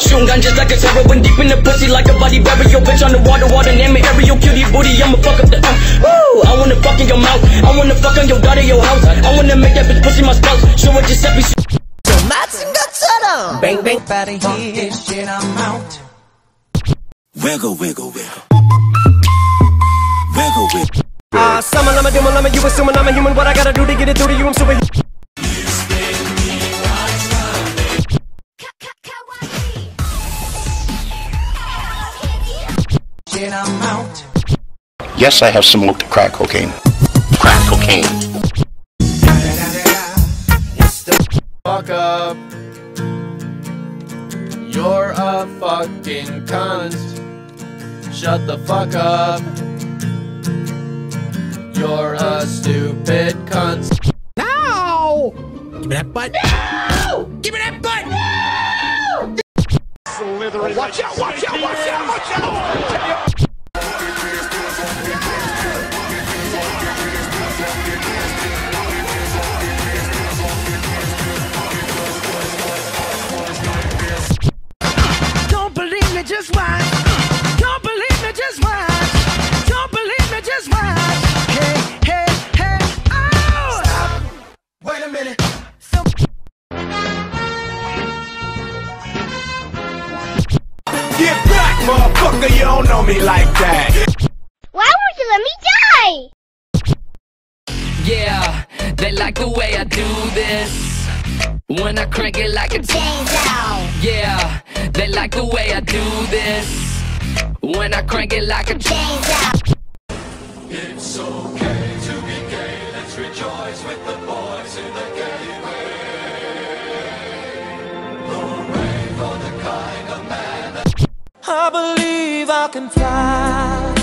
Shooting gun just like a heroin, deep in the pussy like a body burial. Bitch on the water, name it aerial, cutie booty. I'ma fuck up the woo. I wanna fuck in your mouth, I wanna fuck on your daughter, your house. I wanna make that bitch pussy my spouse. Show her Giuseppe. So matching 것처럼 Bang bang. Better hear shit, I'm out. Wiggle, wiggle, wiggle. Wiggle, wiggle. Summon, I'm a demon, I'm a you assuming I'm a human. What I gotta do to get it through to you, I'm super. Shit, I'm out. Yes, I have smoked crack cocaine. Crack cocaine. Fuck up. You're a fucking cunt. Shut the fuck up. You're a stupid cunt. No! Give me that butt. No! Give me that butt. No! Slithering. Watch out, watch out, watch out, watch out! Don't believe me, just watch. Don't believe me, just watch. Don't believe me, just watch. Hey, hey, hey, oh! Stop. Wait a minute. Get back, motherfucker, you don't know me like that. Why won't you let me die? Yeah, they like the way I do this. When I crank it like a Change out. yeah, they like the way I do this. When I crank it like a Change out. It's okay to be gay. Let's rejoice with the boys in the gateway. Hooray for the kind of man. I believe I can fly.